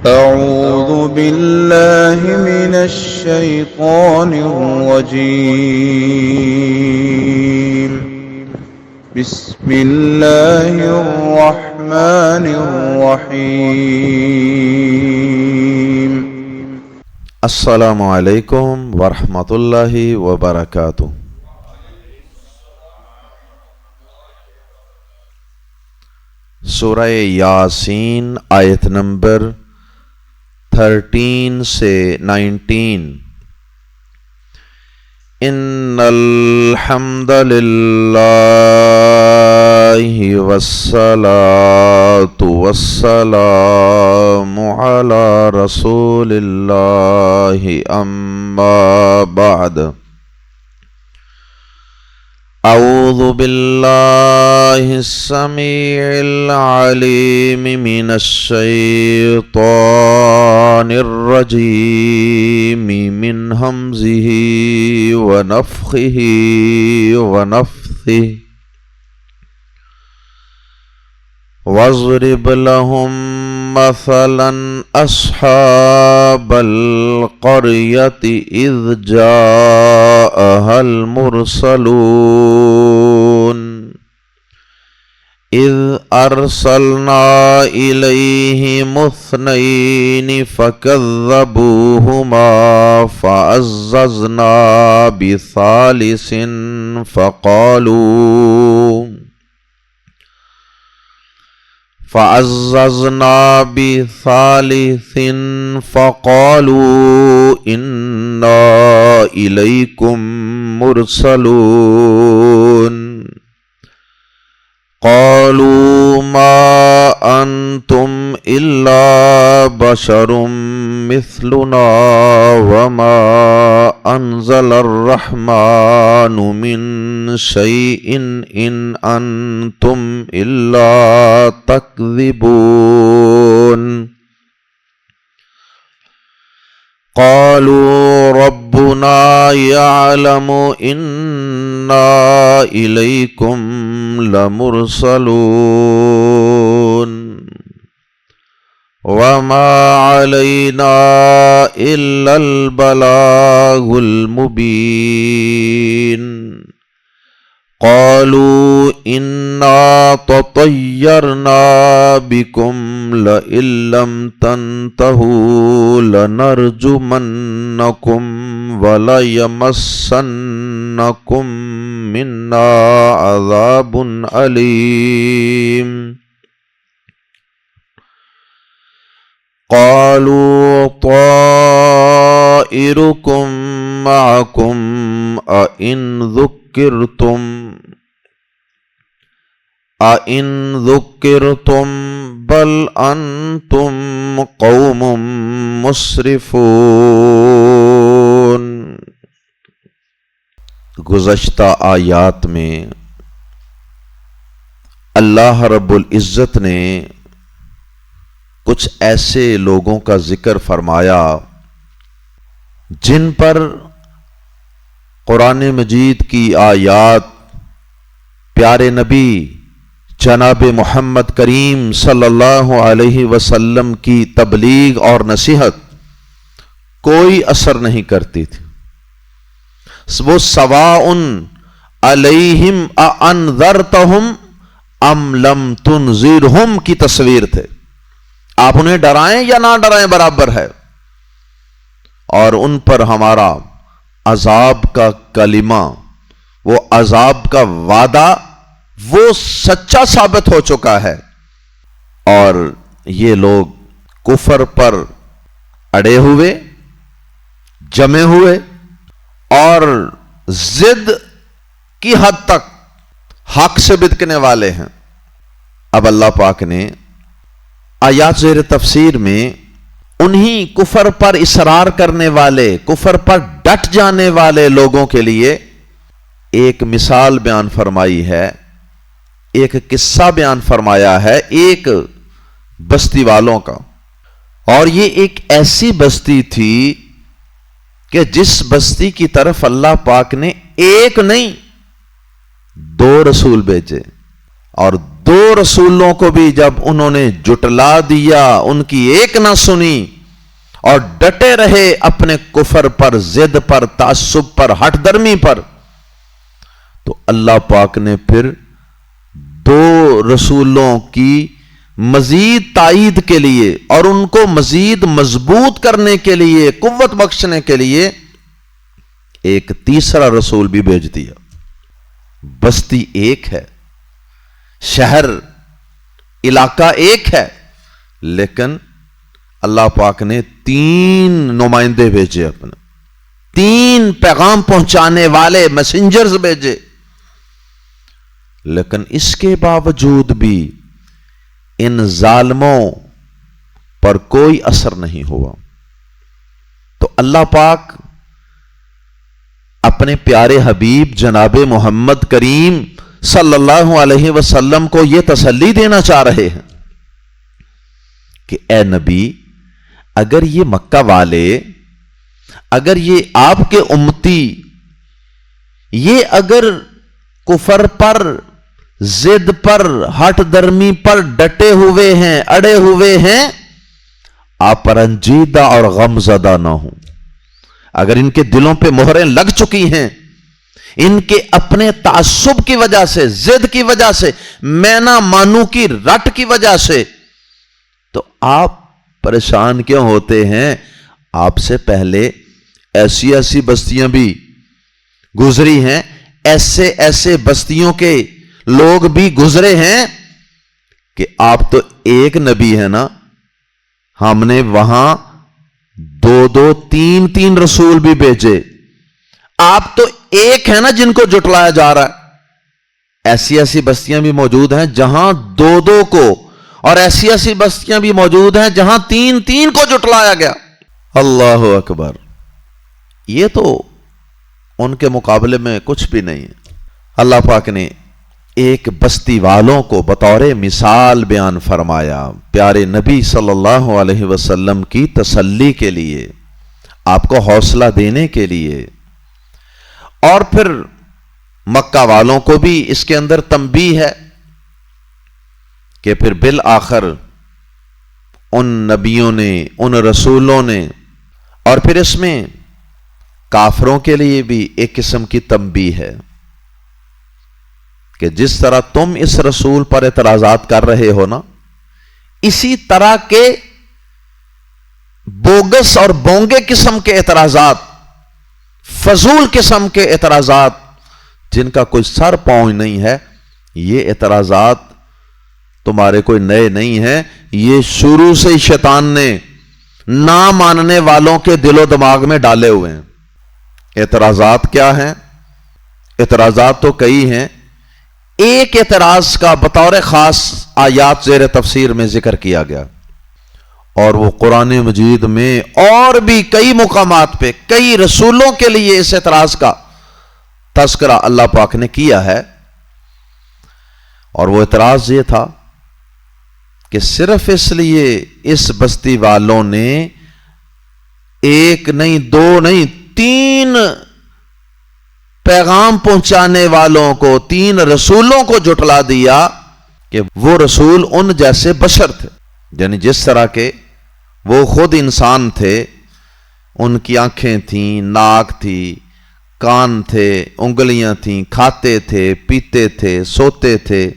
أعوذ بالله من الشيطان الرجيم. بسم الله الرحمن الرحيم. السلام علیکم ورحمۃ اللہ وبرکاتہ۔ سورہ یاسین آیت نمبر 13 سے 19۔ ان الحمد للہ والصلاة والسلام علی رسول اللہ اما بعد۔ اعوذ باللہ السمیع العلیم من الشیطان الرجیم من ہمزہ ونفخہ ونفثہ۔ واضرب لهم مثلا أصحاب القرية إذ جاءها المرسلون إذ أرسلنا إليهم اثنين فكذبوهما فعززنا بثالث فقالوا إنا إليكم مرسلون قالوا ما أنتم إلا بشر مثلنا وما أنزل الرحمن من شيء إن أنتم إلا تكذبون قالوا ربنا يعلم إنا إليكم لمرسلون وما علينا إلا البلاغ المبين قالوا إنا تطيرنا بكم لئن لم تنتهوا لنرجمنكم وليمسنكم منا عذاب أليم قالوا طائركم معكم أئن ذكرتم بل أنتم قوم مسرفون۔ گزشتہ آیات میں اللہ رب العزت نے کچھ ایسے لوگوں کا ذکر فرمایا جن پر قرآن مجید کی آیات پیارے نبی جناب محمد کریم صلی اللہ علیہ وسلم کی تبلیغ اور نصیحت کوئی اثر نہیں کرتی تھی۔ وہ سواء علیہم اانذرتہم ام لم تنذرہم کی تصویر تھے۔ آپ انہیں ڈرائیں یا نہ ڈرائیں برابر ہے، اور ان پر ہمارا عذاب کا کلمہ، وہ عذاب کا وعدہ وہ سچا ثابت ہو چکا ہے۔ اور یہ لوگ کفر پر اڑے ہوئے، جمے ہوئے اور ضد کی حد تک حق سے بدکنے والے ہیں۔ اب اللہ پاک نے آیات زیر تفسیر میں انہی کفر پر اصرار کرنے والے، کفر پر ڈٹ جانے والے لوگوں کے لیے ایک مثال بیان فرمائی ہے، ایک قصہ بیان فرمایا ہے ایک بستی والوں کا۔ اور یہ ایک ایسی بستی تھی کہ جس بستی کی طرف اللہ پاک نے ایک نہیں 2 رسول بھیجے، اور دو رسولوں کو بھی جب انہوں نے جٹلا دیا، ان کی ایک نہ سنی اور ڈٹے رہے اپنے کفر پر، ضد پر، تعصب پر، ہٹ درمی پر، تو اللہ پاک نے پھر دو رسولوں کی مزید تائید کے لیے اور ان کو مزید مضبوط کرنے کے لیے، قوت بخشنے کے لیے ایک تیسرا رسول بھی بھیج دیا۔ بستی ایک ہے، شہر علاقہ ایک ہے، لیکن اللہ پاک نے 3 نمائندے بھیجے، اپنے 3 پیغام پہنچانے والے میسنجرز بھیجے، لیکن اس کے باوجود بھی ان ظالموں پر کوئی اثر نہیں ہوا۔ تو اللہ پاک اپنے پیارے حبیب جناب محمد کریم صلی اللہ علیہ وسلم کو یہ تسلی دینا چاہ رہے ہیں کہ اے نبی، اگر یہ مکہ والے، اگر یہ آپ کے امتی، یہ اگر کفر پر، ضد پر، ہٹ درمی پر ڈٹے ہوئے ہیں، اڑے ہوئے ہیں، آپ پر رنجیدہ اور غم زدہ نہ ہوں، اگر ان کے دلوں پہ مہریں لگ چکی ہیں، ان کے اپنے تعصب کی وجہ سے، ضد کی وجہ سے، میں نہ مانوں کی رٹ کی وجہ سے، تو آپ پریشان کیوں ہوتے ہیں؟ آپ سے پہلے ایسی ایسی بستیاں بھی گزری ہیں، ایسے ایسے بستیوں کے لوگ بھی گزرے ہیں کہ آپ تو ایک نبی ہے نا، ہم نے وہاں 2 3 رسول بھی بھیجے، آپ تو ایک ہے نا جن کو جٹلایا جا رہا ہے۔ ایسی ایسی بستیاں بھی موجود ہیں جہاں 2 کو، اور ایسی ایسی بستیاں بھی موجود ہیں جہاں 3 کو جٹلایا گیا۔ اللہ اکبر! یہ تو ان کے مقابلے میں کچھ بھی نہیں ہے۔ اللہ پاک نے ایک بستی والوں کو بطور مثال بیان فرمایا، پیارے نبی صلی اللہ علیہ وسلم کی تسلی کے لیے، آپ کو حوصلہ دینے کے لیے، اور پھر مکہ والوں کو بھی اس کے اندر تنبیہ ہے کہ پھر بالآخر ان نبیوں نے، ان رسولوں نے، اور پھر اس میں کافروں کے لیے بھی ایک قسم کی تنبیہ ہے کہ جس طرح تم اس رسول پر اعتراضات کر رہے ہو نا، اسی طرح کے بوگس اور بونگے قسم کے اعتراضات، فضول قسم کے اعتراضات جن کا کوئی سر پاؤں نہیں ہے، یہ اعتراضات تمہارے کوئی نئے نہیں ہیں، یہ شروع سے ہی شیطان نے نہ ماننے والوں کے دل و دماغ میں ڈالے ہوئے ہیں۔ اعتراضات کیا ہیں؟ اعتراضات تو کئی ہیں، ایک اعتراض کا بطور خاص آیات زیر تفسیر میں ذکر کیا گیا، اور وہ قرآن مجید میں اور بھی کئی مقامات پہ کئی رسولوں کے لیے اس اعتراض کا تذکرہ اللہ پاک نے کیا ہے۔ اور وہ اعتراض یہ تھا کہ صرف اس لیے اس بستی والوں نے ایک نہیں، 2 نہیں، 3 پیغام پہنچانے والوں کو، 3 رسولوں کو جٹلا دیا کہ وہ رسول ان جیسے بشر تھے، یعنی جس طرح کے وہ خود انسان تھے، ان کی آنکھیں تھیں، ناک تھی، کان تھے، انگلیاں تھیں، کھاتے تھے، پیتے تھے، سوتے تھے،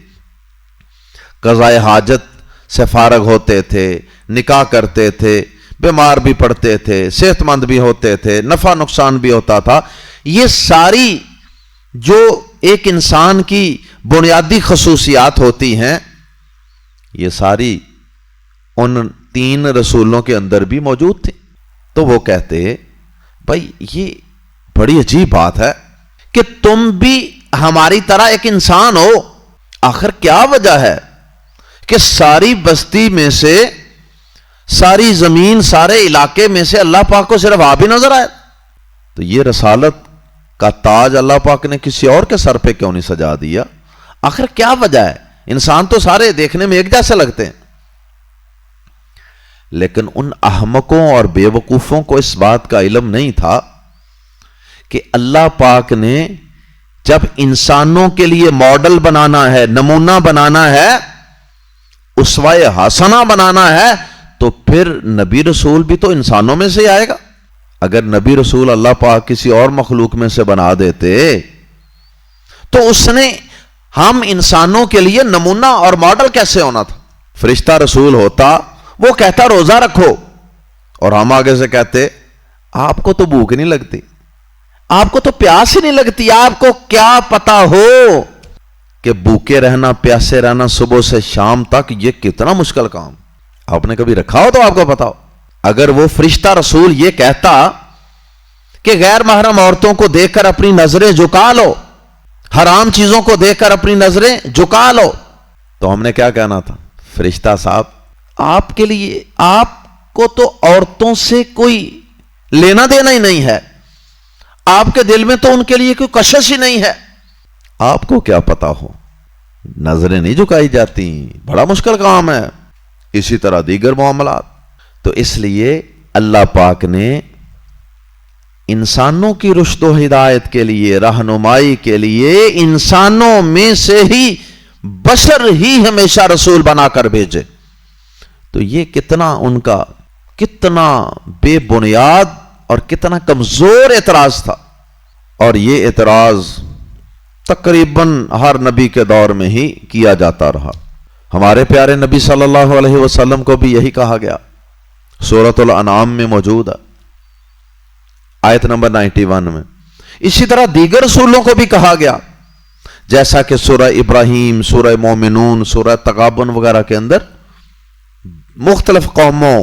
قضائے حاجت سے فارغ ہوتے تھے، نکاح کرتے تھے، بیمار بھی پڑتے تھے، صحت مند بھی ہوتے تھے، نفع نقصان بھی ہوتا تھا۔ یہ ساری جو ایک انسان کی بنیادی خصوصیات ہوتی ہیں، یہ ساری ان 3 رسولوں کے اندر بھی موجود تھی۔ تو وہ کہتے بھائی یہ بڑی عجیب بات ہے کہ تم بھی ہماری طرح ایک انسان ہو، آخر کیا وجہ ہے کہ ساری بستی میں سے، ساری زمین، سارے علاقے میں سے اللہ پاک کو صرف آپ ہی نظر آئے؟ تو یہ رسالت کا تاج اللہ پاک نے کسی اور کے سر پہ کیوں نہیں سجا دیا؟ آخر کیا وجہ ہے؟ انسان تو سارے دیکھنے میں ایک جیسے لگتے ہیں۔ لیکن ان احمقوں اور بے وقوفوں کو اس بات کا علم نہیں تھا کہ اللہ پاک نے جب انسانوں کے لیے ماڈل بنانا ہے، نمونہ بنانا ہے، اسوہ حسنہ بنانا ہے، تو پھر نبی رسول بھی تو انسانوں میں سے آئے گا۔ اگر نبی رسول اللہ پاک کسی اور مخلوق میں سے بنا دیتے تو اس نے ہم انسانوں کے لیے نمونہ اور ماڈل کیسے ہونا تھا؟ فرشتہ رسول ہوتا، وہ کہتا روزہ رکھو، اور ہم آگے سے کہتے آپ کو تو بھوک نہیں لگتی، آپ کو تو پیاس ہی نہیں لگتی، آپ کو کیا پتا ہو کہ بھوکے رہنا، پیاسے رہنا صبح سے شام تک یہ کتنا مشکل کام، آپ نے کبھی رکھا ہو تو آپ کو پتا ہو۔ اگر وہ فرشتہ رسول یہ کہتا کہ غیر محرم عورتوں کو دیکھ کر اپنی نظریں جھکا لو، حرام چیزوں کو دیکھ کر اپنی نظریں جھکا لو، تو ہم نے کیا کہنا تھا؟ فرشتہ صاحب آپ کے لیے، آپ کو تو عورتوں سے کوئی لینا دینا ہی نہیں ہے، آپ کے دل میں تو ان کے لیے کوئی کشش ہی نہیں ہے، آپ کو کیا پتا ہو؟ نظریں نہیں جھکائی جاتی، بڑا مشکل کام ہے۔ اسی طرح دیگر معاملات۔ تو اس لیے اللہ پاک نے انسانوں کی رشد و ہدایت کے لیے، رہنمائی کے لیے انسانوں میں سے ہی بشر ہی ہمیشہ رسول بنا کر بھیجے۔ تو یہ کتنا ان کا کتنا بے بنیاد اور کتنا کمزور اعتراض تھا، اور یہ اعتراض تقریباً ہر نبی کے دور میں ہی کیا جاتا رہا۔ ہمارے پیارے نبی صلی اللہ علیہ وسلم کو بھی یہی کہا گیا، سورۃ الانعام میں موجود ہے، آیت نمبر 91 میں۔ اسی طرح دیگر رسولوں کو بھی کہا گیا، جیسا کہ سورہ ابراہیم، سورہ مومنون، سورہ تغابن وغیرہ کے اندر مختلف قوموں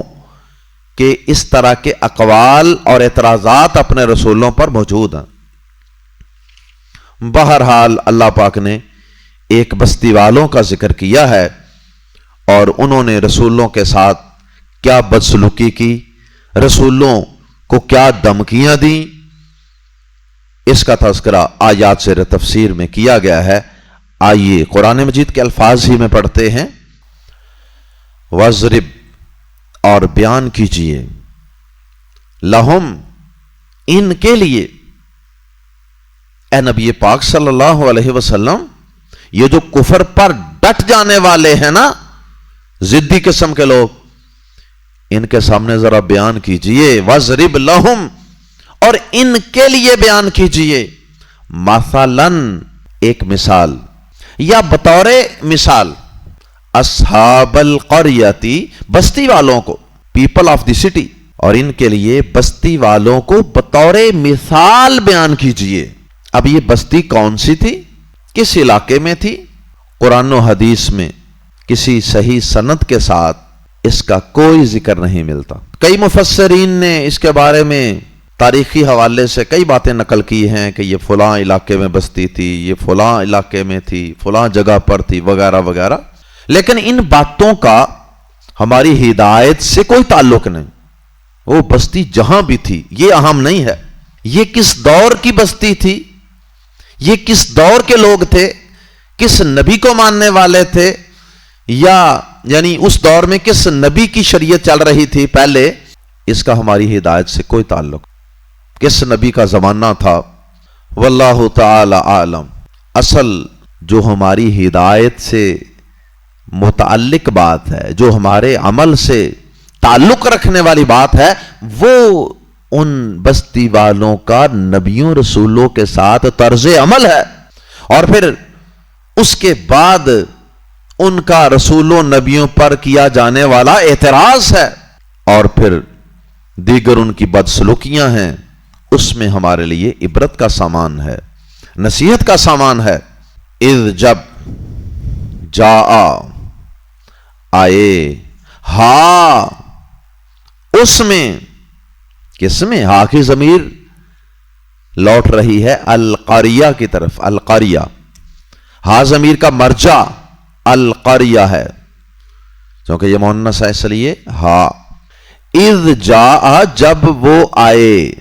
کے اس طرح کے اقوال اور اعتراضات اپنے رسولوں پر موجود ہیں۔ بہرحال اللہ پاک نے ایک بستی والوں کا ذکر کیا ہے، اور انہوں نے رسولوں کے ساتھ کیا بدسلوکی کی، رسولوں کو کیا دھمکیاں دیں، اس کا تذکرہ آیات سے تفسیر میں کیا گیا ہے۔ آئیے قرآن مجید کے الفاظ ہی میں پڑھتے ہیں۔ وَاضْرِبْ، اور بیان کیجئے، لَهُمْ، ان کے لیے، اے نبی پاک صلی اللہ علیہ وسلم، یہ جو کفر پر ڈٹ جانے والے ہیں نا، ضدی قسم کے لوگ، ان کے سامنے ذرا بیان کیجئے، وَاضْرِبْ لَهُمْ، اور ان کے لیے بیان کیجئے، مَثَلًا، ایک مثال یا بطور مثال، اصحاب القریتی، بستی والوں کو، پیپل آف دی سٹی، اور ان کے لیے بستی والوں کو بطور مثال بیان کیجئے۔ اب یہ بستی کون سی تھی، کس علاقے میں تھی؟ قرآن و حدیث میں کسی صحیح سند کے ساتھ اس کا کوئی ذکر نہیں ملتا۔ کئی مفسرین نے اس کے بارے میں تاریخی حوالے سے کئی باتیں نقل کی ہیں کہ یہ فلاں علاقے میں بستی تھی، یہ فلاں علاقے میں تھی، فلاں جگہ پر تھی، وغیرہ وغیرہ، لیکن ان باتوں کا ہماری ہدایت سے کوئی تعلق نہیں۔ وہ بستی جہاں بھی تھی یہ اہم نہیں ہے، یہ کس دور کی بستی تھی، یہ کس دور کے لوگ تھے، کس نبی کو ماننے والے تھے، یا یعنی اس دور میں کس نبی کی شریعت چل رہی تھی پہلے، اس کا ہماری ہدایت سے کوئی تعلق، کس نبی کا زمانہ تھا، واللہ تعالی عالم۔ اصل جو ہماری ہدایت سے متعلق بات ہے، جو ہمارے عمل سے تعلق رکھنے والی بات ہے، وہ ان بستی والوں کا نبیوں رسولوں کے ساتھ طرز عمل ہے، اور پھر اس کے بعد ان کا رسولوں نبیوں پر کیا جانے والا اعتراض ہے، اور پھر دیگر ان کی بدسلوکیاں ہیں۔ اس میں ہمارے لیے عبرت کا سامان ہے، نصیحت کا سامان ہے۔ اذ، جب، جاء، آئے، ہا، اس میں، کس میں؟ ہا کی ضمیر لوٹ رہی ہے القریہ کی طرف، القریہ، ہا ضمیر کا مرجع القریہ ہے، کیونکہ یہ مؤنث ہے اس لیے ہا۔ اذ جاء، جب وہ آئے،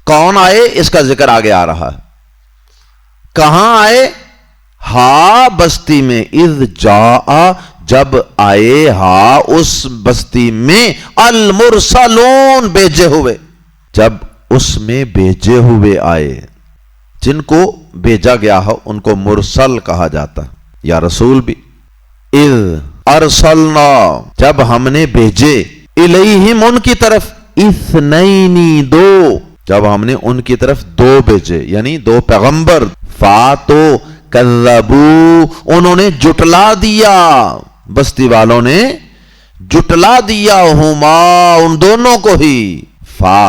کون آئے اس کا ذکر آگے آ رہا ہے، کہاں آئے؟ ہا بستی میں، اذ جاء، جب آئے، ہا اس بستی میں، المرسلون، بھیجے ہوئے، جب اس میں بھیجے ہوئے آئے، جن کو بھیجا گیا ہو ان کو مرسل کہا جاتا ہے یا رسول بھی. اذ ارسلنا جب ہم نے بھیجے الیہم ان کی طرف اثنین دو جب ہم نے ان کی طرف دو بھیجے یعنی دو پیغمبر فاتو کذبو انہوں نے جٹلا دیا بستی والوں نے جٹلا دیا ہما ان دونوں کو ہی فا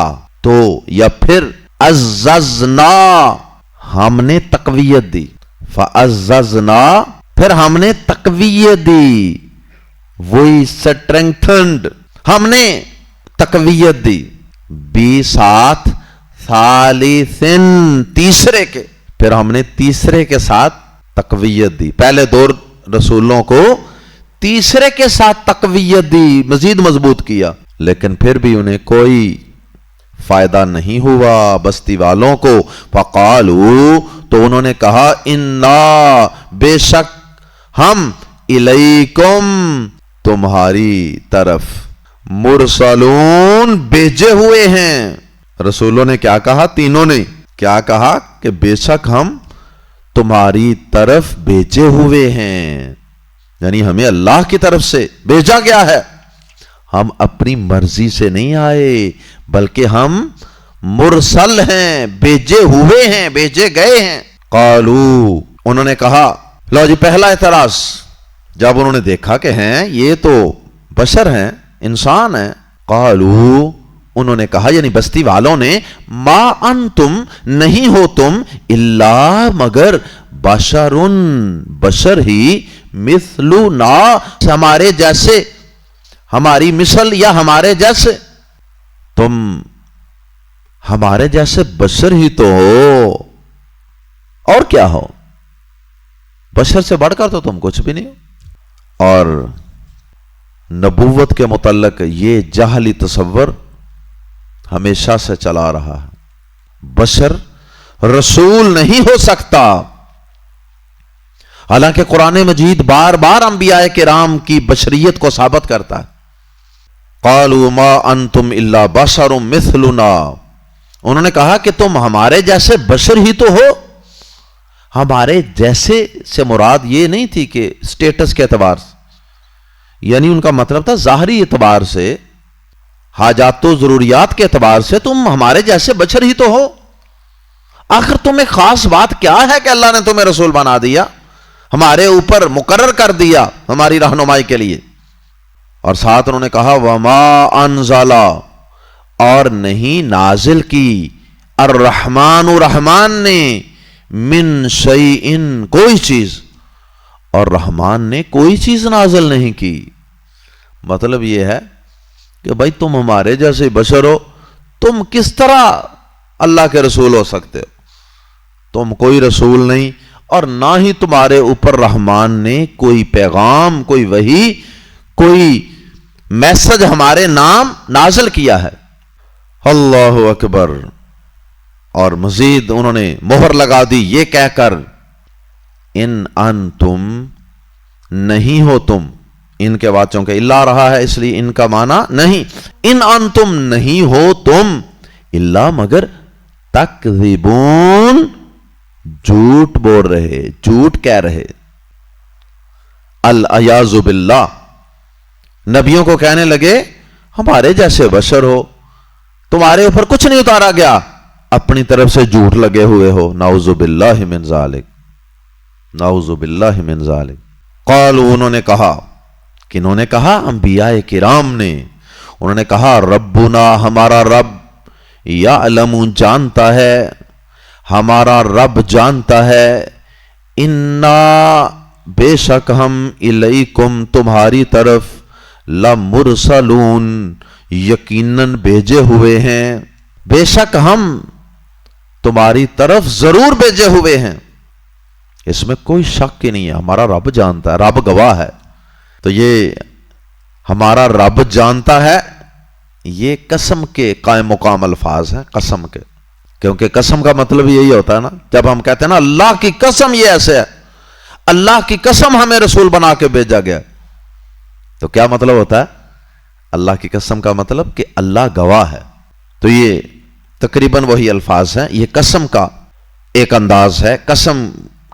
تو یا پھر عززنا ہم نے تقویت دی فعززنا پھر ہم نے تقویت دی وہی سٹرنگتھنڈ ہم نے تقویت دی بی ساتھ ثالثن تیسرے کے پھر ہم نے تیسرے کے ساتھ تقویت دی پہلے دو رسولوں کو تیسرے کے ساتھ تقویت دی مزید مضبوط کیا لیکن پھر بھی انہیں کوئی فائدہ نہیں ہوا بستی والوں کو فقالو تو انہوں نے کہا انا بے شک ہم الیکم تمہاری طرف مرسلون بھیجے ہوئے ہیں. رسولوں نے کیا کہا تینوں نے کیا کہا کہ بے شک ہم تمہاری طرف بھیجے ہوئے ہیں یعنی ہمیں اللہ کی طرف سے بھیجا گیا ہے ہم اپنی مرضی سے نہیں آئے بلکہ ہم مرسل ہیں بھیجے ہوئے ہیں بھیجے گئے ہیں. قالو انہوں نے کہا لو جی پہلا اعتراض جب انہوں نے دیکھا کہ ہیں یہ تو بشر ہیں انسان ہیں قالو انہوں نے کہا یعنی بستی والوں نے ما انتم نہیں ہو تم الا مگر بشرن بشر ہی مثلنا ہمارے جیسے ہماری مثل یا ہمارے جیسے تم ہمارے جیسے بشر ہی تو ہو اور کیا ہو بشر سے بڑھ کر تو تم کچھ بھی نہیں ہو. اور نبوت کے متعلق یہ جہلی تصور ہمیشہ سے چلا رہا ہے بشر رسول نہیں ہو سکتا حالانکہ قرآن مجید بار بار انبیاء کرام کی بشریت کو ثابت کرتا ہے. قالوا ما انتم الا بشر مثلنا انہوں نے کہا کہ تم ہمارے جیسے بشر ہی تو ہو. ہمارے جیسے سے مراد یہ نہیں تھی کہ سٹیٹس کے اعتبار سے یعنی ان کا مطلب تھا ظاہری اعتبار سے حاجات و ضروریات کے اعتبار سے تم ہمارے جیسے بشر ہی تو ہو. آخر تمہیں خاص بات کیا ہے کہ اللہ نے تمہیں رسول بنا دیا ہمارے اوپر مقرر کر دیا ہماری رہنمائی کے لیے. اور ساتھ انہوں نے کہا وما انزل اور نہیں نازل کی الرحمن رحمان نے من شیئن کوئی چیز اور رحمان نے کوئی چیز نازل نہیں کی. مطلب یہ ہے کہ بھائی تم ہمارے جیسے بشر ہو تم کس طرح اللہ کے رسول ہو سکتے ہو تم کوئی رسول نہیں اور نہ ہی تمہارے اوپر رحمان نے کوئی پیغام کوئی وحی کوئی میسج ہمارے نام نازل کیا ہے. اللہ اکبر. اور مزید انہوں نے مہر لگا دی یہ کہہ کر ان انتم نہیں ہو تم ان کے واچوں کے اللہ رہا ہے اس لیے ان کا معنی نہیں ان انتم نہیں ہو تم اللہ مگر تکذبون جھوٹ بول رہے جھوٹ کہہ رہے. العیاذ باللہ نبیوں کو کہنے لگے ہمارے جیسے بشر ہو تمہارے اوپر کچھ نہیں اتارا گیا اپنی طرف سے جھوٹ لگے ہوئے ہو. نعوذ باللہ من ذالک نعوذ باللہ من ذالک. قالوا انہوں نے کہا کنہوں نے کہا انبیاء کرام نے انہوں نے کہا ربنا ہمارا رب یعلم جانتا ہے ہمارا رب جانتا ہے انا بے شک ہم الیکم تمہاری طرف لمرسلون یقیناً بھیجے ہوئے ہیں بے شک ہم تمہاری طرف ضرور بھیجے ہوئے ہیں. اس میں کوئی شک ہی نہیں ہے ہمارا رب جانتا ہے رب گواہ ہے. تو یہ ہمارا رب جانتا ہے یہ قسم کے قائم مقام الفاظ ہیں قسم کے کیونکہ قسم کا مطلب یہی ہوتا ہے نا جب ہم کہتے ہیں نا اللہ کی قسم یہ ایسے ہے اللہ کی قسم ہمیں رسول بنا کے بھیجا گیا تو کیا مطلب ہوتا ہے اللہ کی قسم کا مطلب کہ اللہ گواہ ہے. تو یہ تقریباً وہی الفاظ ہیں یہ قسم کا ایک انداز ہے، قسم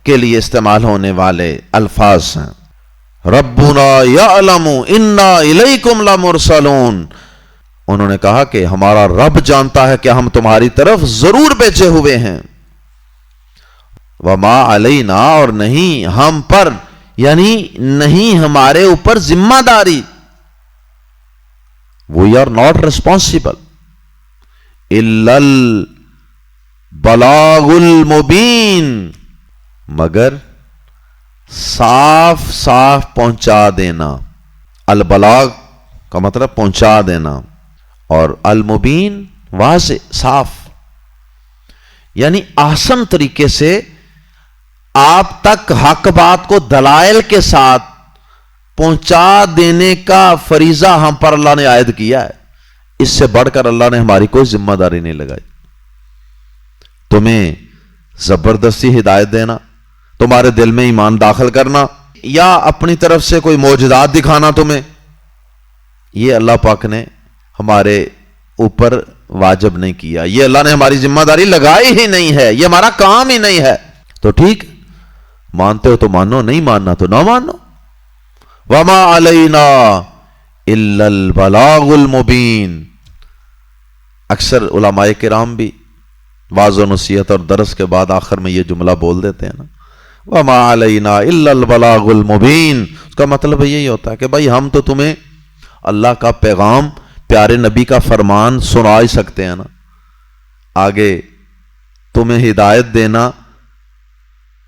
کے لیے استعمال ہونے والے الفاظ ہیں۔ ربنا یعلم انا الیکم لمرسلون، انہوں نے کہا کہ ہمارا رب جانتا ہے کہ ہم تمہاری طرف ضرور بھیجے ہوئے ہیں۔ وما علینا، اور نہیں ہم پر، یعنی نہیں ہمارے اوپر ذمہ داری، we are not responsible الا البلاغ المبین، مگر صاف صاف پہنچا دینا۔ البلاغ کا مطلب پہنچا دینا، اور المبین واضح صاف، یعنی آسان طریقے سے آپ تک حق بات کو دلائل کے ساتھ پہنچا دینے کا فریضہ ہم پر اللہ نے عائد کیا ہے۔ اس سے بڑھ کر اللہ نے ہماری کوئی ذمہ داری نہیں لگائی۔ تمہیں زبردستی ہدایت دینا، تمہارے دل میں ایمان داخل کرنا، یا اپنی طرف سے کوئی معجزات دکھانا تمہیں، یہ اللہ پاک نے ہمارے اوپر واجب نہیں کیا، یہ اللہ نے ہماری ذمہ داری لگائی ہی نہیں ہے، یہ ہمارا کام ہی نہیں ہے۔ تو ٹھیک، مانتے ہو تو مانو، نہیں ماننا تو نہ مانو۔ وما علینا الا البلاغ المبین۔ اکثر علماء کرام بھی واعظ و نصیحت اور درس کے بعد آخر میں یہ جملہ بول دیتے ہیں نا، وما علینا الا البلاغ المبین۔ اس کا مطلب یہی ہوتا ہے کہ بھائی ہم تو تمہیں اللہ کا پیغام، پیارے نبی کا فرمان سنا ہی سکتے ہیں نا، آگے تمہیں ہدایت دینا،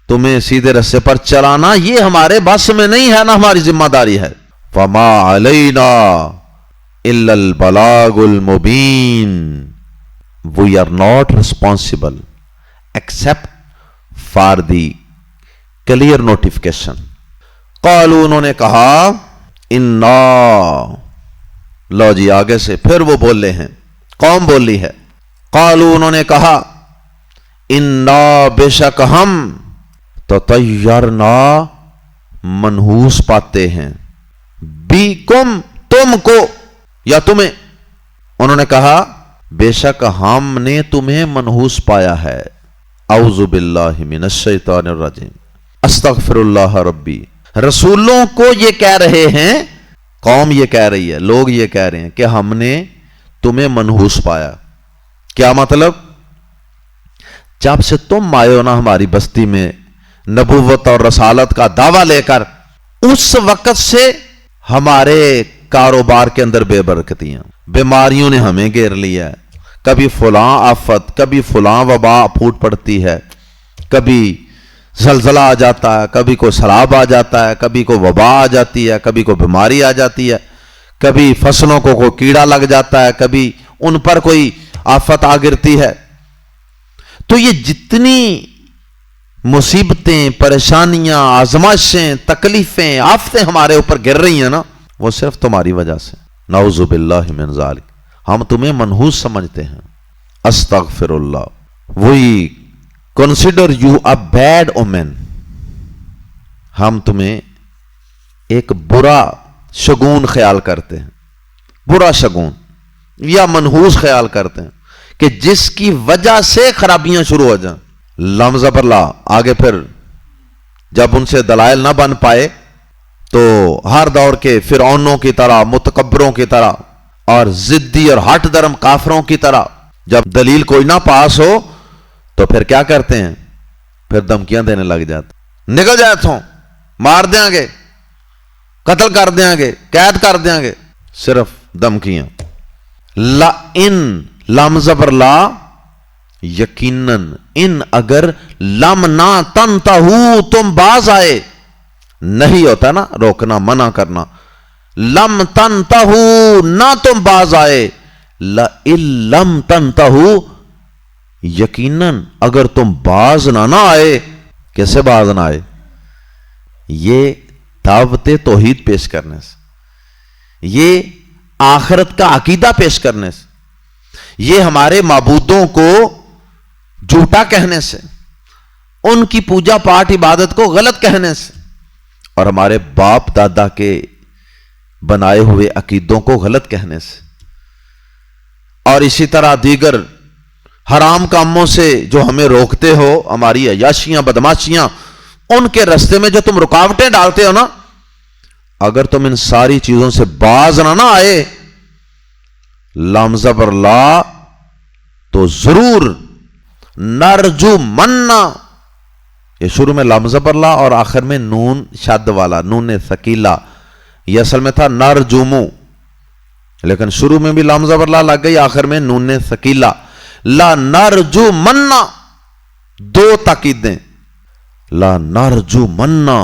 تمہیں سیدھے رستے پر چلانا، یہ ہمارے بس میں نہیں ہے، نہ ہماری ذمہ داری ہے۔ وما علینا الا البلاغ المبین، we are not responsible except for the clear notification۔ قالوا، انہوں نے کہا، انا، لو جی آگے سے پھر وہ بولے ہیں، قوم بولی ہے۔ قالوا، انہوں نے کہا، انا، بے شک ہم، تطیرنا، منحوس پاتے ہیں، بیکم، تم کو یا تمہیں۔ انہوں نے کہا بے شک ہم نے تمہیں منحوس پایا ہے۔ اعوذ باللہ من الشیطان الرجیم، استغفر اللہ ربی۔ رسولوں کو یہ کہہ رہے ہیں، قوم یہ کہہ رہی ہے، لوگ یہ کہہ رہے ہیں کہ ہم نے تمہیں منحوس پایا۔ کیا مطلب؟ جب سے تم آئے ہو نا ہماری بستی میں نبوت اور رسالت کا دعویٰ لے کر، اس وقت سے ہمارے کاروبار کے اندر بے برکتیاں، بیماریوں نے ہمیں گھیر لیا ہے، کبھی فلاں آفت، کبھی فلاں وبا پھوٹ پڑتی ہے، کبھی زلزلہ آ جاتا ہے، کبھی کوئی سیلاب آ جاتا ہے، کبھی کوئی وبا آ جاتی ہے، کبھی کوئی بیماری آ جاتی ہے، کبھی فصلوں کو کوئی کیڑا لگ جاتا ہے، کبھی ان پر کوئی آفت آ گرتی ہے۔ تو یہ جتنی مصیبتیں، پریشانیاں، آزمائشیں، تکلیفیں، آفتیں ہمارے اوپر گر رہی ہیں نا، وہ صرف تمہاری وجہ سے۔ نعوذ باللہ من ذالک، ہم تمہیں منحوس سمجھتے ہیں۔ استغفر اللہ، we consider you a bad omen, ہم تمہیں ایک برا شگون خیال کرتے ہیں، برا شگون یا منحوس خیال کرتے ہیں کہ جس کی وجہ سے خرابیاں شروع ہو جائیں۔ لفظ پر لا، آگے پھر جب ان سے دلائل نہ بن پائے تو ہر دور کے فرعونوں کی طرح، متکبروں کی طرح اور ضدی اور ہٹ درم کافروں کی طرح جب دلیل کوئی نہ پاس ہو تو پھر کیا کرتے ہیں؟ پھر دھمکیاں دینے لگ جاتے، نکل جائے تھوں، مار دیں گے، قتل کر دیں گے، قید کر دیں گے، صرف دھمکیاں۔ لا ان، لام زبر لا، یقیناً، ان اگر لم نہ تنتہو، تم باز آئے، نہیں ہوتا نا روکنا، منع کرنا، لم تنتہو، نہ تم باز آئے، لم تنتہو، یقیناً اگر تم باز نہ آئے۔ کیسے باز نہ آئے؟ یہ دعوت توحید پیش کرنے سے، یہ آخرت کا عقیدہ پیش کرنے سے، یہ ہمارے معبودوں کو جھوٹا کہنے سے، ان کی پوجا پاٹ عبادت کو غلط کہنے سے، اور ہمارے باپ دادا کے بنائے ہوئے عقیدوں کو غلط کہنے سے، اور اسی طرح دیگر حرام کاموں سے جو ہمیں روکتے ہو، ہماری عیاشیاں بدماشیاں، ان کے راستے میں جو تم رکاوٹیں ڈالتے ہو نا، اگر تم ان ساری چیزوں سے باز نہ آئے لام زبر لا، تو ضرور نرجو منا، یہ شروع میں لام زبر لا اور آخر میں نون شد والا، نون ثقیلہ، یہ اصل میں تھا نرجمو، لیکن شروع میں بھی لام زبر لا لگ گئی، آخر میں نون ثقیلہ، لا نرجو منا، دو تاکیدیں، لا نرجو منا،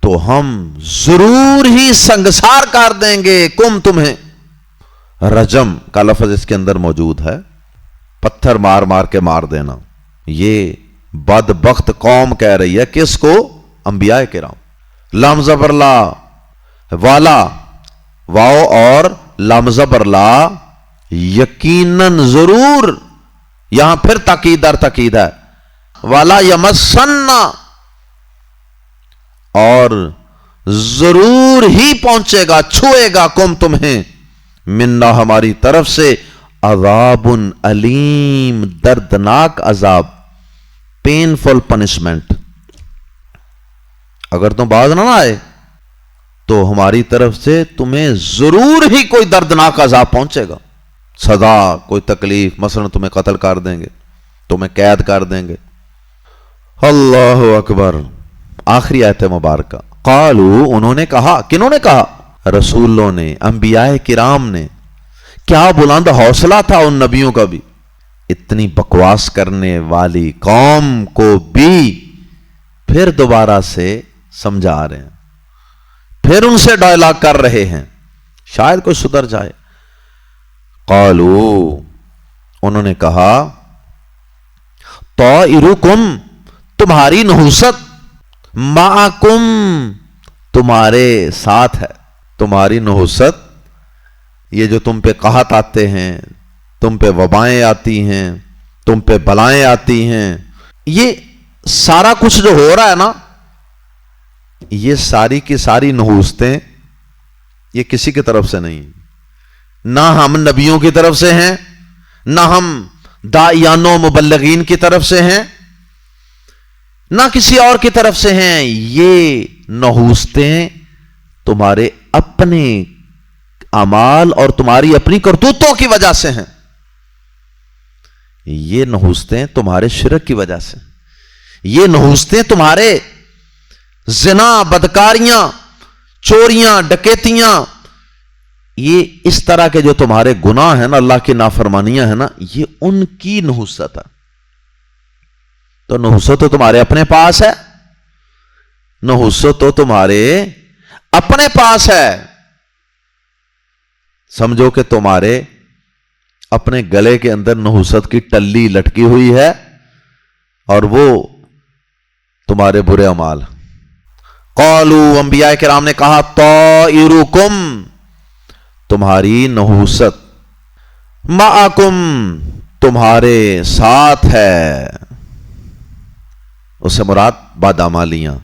تو ہم ضرور ہی سنگسار کر دیں گے کم تمہیں۔ رجم کا لفظ اس کے اندر موجود ہے، پتھر مار مار کے مار دینا۔ یہ بدبخت قوم کہہ رہی ہے کس کو؟ انبیاء کرام۔ لام زبر لا والا، واو اور لام زبر لا، یقیناً ضرور، یہاں پھر تاکید در تاکید ہے، والا یمسنا، اور ضرور ہی پہنچے گا، چھوئے گا کم تمہیں، منا ہماری طرف سے، عذاب علیم، دردناک عذاب، پینفل پنشمنٹ۔ اگر تم باز نہ آئے تو ہماری طرف سے تمہیں ضرور ہی کوئی دردناک عذاب پہنچے گا، سزا، کوئی تکلیف، مثلا تمہیں قتل کر دیں گے، تمہیں قید کر دیں گے۔ اللہ اکبر۔ آخری آیت مبارکہ، قالو، انہوں نے کہا، کنہوں نے کہا؟ رسولوں نے، انبیاء کرام نے۔ کیا بلند حوصلہ تھا ان نبیوں کا بھی، اتنی بکواس کرنے والی قوم کو بھی پھر دوبارہ سے سمجھا رہے ہیں، پھر ان سے ڈائلاگ کر رہے ہیں، شاید کوئی سدھر جائے۔ قالو، انہوں نے کہا، طائرکم، تمہاری نحوست، معکم، تمہارے ساتھ ہے، تمہاری نحوست، یہ جو تم پہ قحط آتے ہیں، تم پہ وبائیں آتی ہیں، تم پہ بلائیں آتی ہیں، یہ سارا کچھ جو ہو رہا ہے نا، یہ ساری کی ساری نحوستیں یہ کسی کی طرف سے نہیں، نہ ہم نبیوں کی طرف سے ہیں، نہ ہم داعیان و مبلغین کی طرف سے ہیں، نہ کسی اور کی طرف سے ہیں، یہ نحوستیں تمہارے اپنے اعمال اور تمہاری اپنی کرتوتوں کی وجہ سے ہیں، یہ نحوستیں تمہارے شرک کی وجہ سے، یہ نحوستیں تمہارے زنا، بدکاریاں، چوریاں، ڈکیتیاں، یہ اس طرح کے جو تمہارے گناہ ہیں نا، اللہ کی نافرمانیاں ہیں نا، یہ ان کی نحوست ہے۔ تو نحوست تو تمہارے اپنے پاس ہے، نحوست تو تمہارے اپنے پاس ہے۔ سمجھو کہ تمہارے اپنے گلے کے اندر نحوست کی ٹلی لٹکی ہوئی ہے، اور وہ تمہارے برے اعمال۔ قالو، انبیاء کرام نے کہا، طائرکم، تمہاری نحوست، معکم، تمہارے ساتھ ہے، اس سے مراد بادامالیاں۔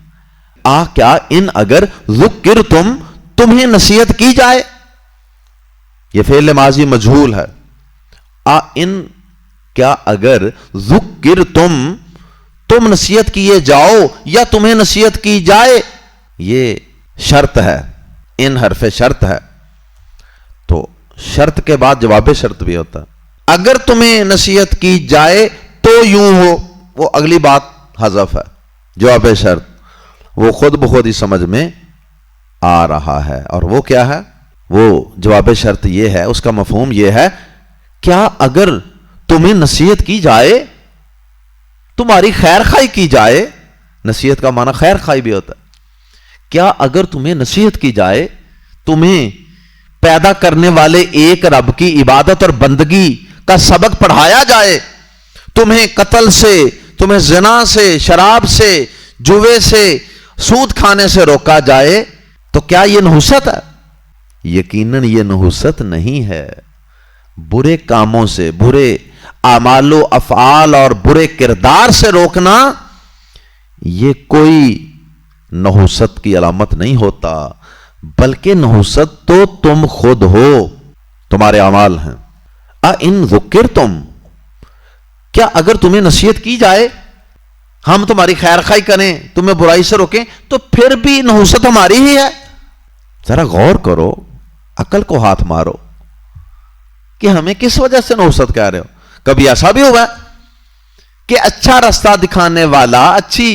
کیا ان اگر ذکرتم، تمہیں نصیحت کی جائے، یہ فعل ماضی مجہول ہے، ان کیا اگر ذکرتم، تم نصیحت کیے جاؤ یا تمہیں نصیحت کی جائے، یہ شرط ہے، ان حرف شرط ہے، تو شرط کے بعد جواب شرط بھی ہوتا ہے۔ اگر تمہیں نصیحت کی جائے تو یوں ہو، وہ اگلی بات حذف ہے، جواب شرط وہ خود بخود ہی سمجھ میں آ رہا ہے، اور وہ کیا ہے؟ وہ جواب شرط یہ ہے، اس کا مفہوم یہ ہے، کیا اگر تمہیں نصیحت کی جائے، تمہاری خیر خواہی کی جائے، نصیحت کا معنی خیر خواہی بھی ہوتا ہے، کیا اگر تمہیں نصیحت کی جائے، تمہیں پیدا کرنے والے ایک رب کی عبادت اور بندگی کا سبق پڑھایا جائے، تمہیں قتل سے، تمہیں زنا سے، شراب سے، جوے سے، سود کھانے سے روکا جائے، تو کیا یہ نحوست ہے؟ یقیناً یہ نحوست نہیں ہے۔ برے کاموں سے، برے اعمال و افعال اور برے کردار سے روکنا، یہ کوئی نحوست کی علامت نہیں ہوتا، بلکہ نحوست تو تم خود ہو، تمہارے اعمال ہیں۔ ان ذکرتم، کیا اگر تمہیں نصیحت کی جائے، ہم تمہاری خیر خواہی کریں، تمہیں برائی سے روکیں، تو پھر بھی نحوست ہماری ہی ہے؟ ذرا غور کرو، عقل کو ہاتھ مارو کہ ہمیں کس وجہ سے نحوست کہہ رہے ہو۔ کبھی ایسا بھی ہوا کہ اچھا راستہ دکھانے والا، اچھی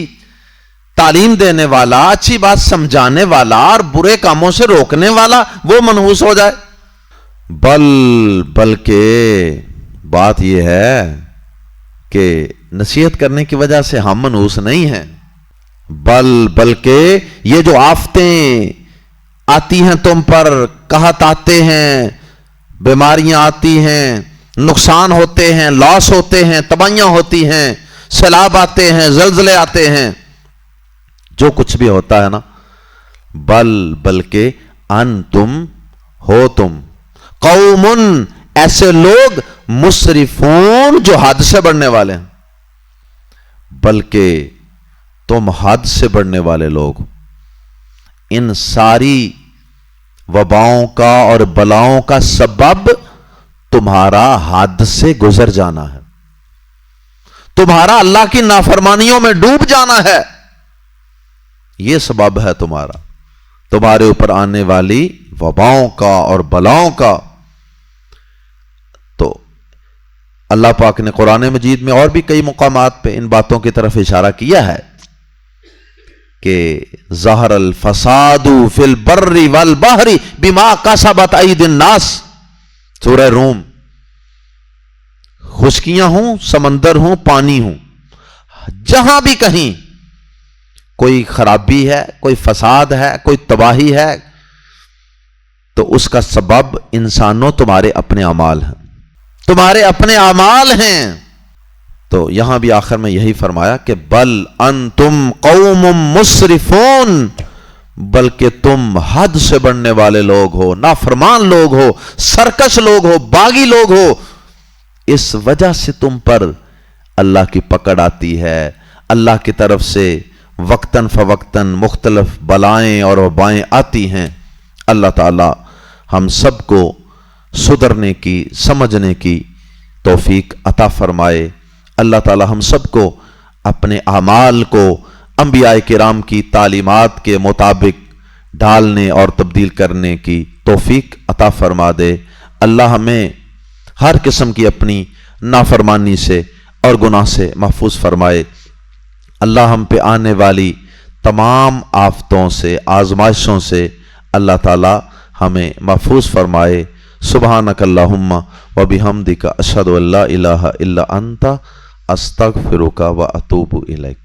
تعلیم دینے والا، اچھی بات سمجھانے والا اور برے کاموں سے روکنے والا وہ منحوس ہو جائے؟ بلکہ بات یہ ہے کہ نصیحت کرنے کی وجہ سے ہم منحوس نہیں ہیں، بلکہ یہ جو آفتیں آتی ہیں تم پر، قحط آتے ہیں، بیماریاں آتی ہیں، نقصان ہوتے ہیں، لاس ہوتے ہیں، تباہیاں ہوتی ہیں، سیلاب آتے ہیں، زلزلے آتے ہیں، جو کچھ بھی ہوتا ہے نا، بلکہ انتم ہو تم قوم، ایسے لوگ مسرفون جو حد سے بڑھنے والے ہیں، بلکہ تم حد سے بڑھنے والے لوگ۔ ان ساری وباؤں کا اور بلاؤں کا سبب تمہارا حد سے گزر جانا ہے، تمہارا اللہ کی نافرمانیوں میں ڈوب جانا ہے، یہ سبب ہے تمہارے اوپر آنے والی وباؤں کا اور بلاؤں کا۔ تو اللہ پاک نے قرآن مجید میں اور بھی کئی مقامات پہ ان باتوں کی طرف اشارہ کیا ہے کہ ظہر الفساد فی البر والبحر بما کسبت ایدی الناس، سورہ روم۔ خشکیاں ہوں، سمندر ہوں، پانی ہوں، جہاں بھی کہیں کوئی خرابی ہے، کوئی فساد ہے، کوئی تباہی ہے، تو اس کا سبب انسانوں تمہارے اپنے اعمال ہیں، تمہارے اپنے اعمال ہیں۔ تو یہاں بھی آخر میں یہی فرمایا کہ بل انتم قوم مسرفون، بلکہ تم حد سے بڑھنے والے لوگ ہو، نافرمان لوگ ہو، سرکش لوگ ہو، باغی لوگ ہو۔ اس وجہ سے تم پر اللہ کی پکڑ آتی ہے، اللہ کی طرف سے وقتاً فوقتاً مختلف بلائیں اور وبائیں آتی ہیں۔ اللہ تعالی ہم سب کو سدھرنے کی، سمجھنے کی توفیق عطا فرمائے۔ اللہ تعالی ہم سب کو اپنے اعمال کو انبیاء کرام کی تعلیمات کے مطابق ڈھالنے اور تبدیل کرنے کی توفیق عطا فرما دے۔ اللہ ہمیں ہر قسم کی اپنی نافرمانی سے اور گناہ سے محفوظ فرمائے۔ اللہ ہم پہ آنے والی تمام آفتوں سے، آزمائشوں سے اللہ تعالی ہمیں محفوظ فرمائے۔ سبحانک اللہم و بحمدک اشہد ان لا الہ الا انت استغفرک و اتوب الیک۔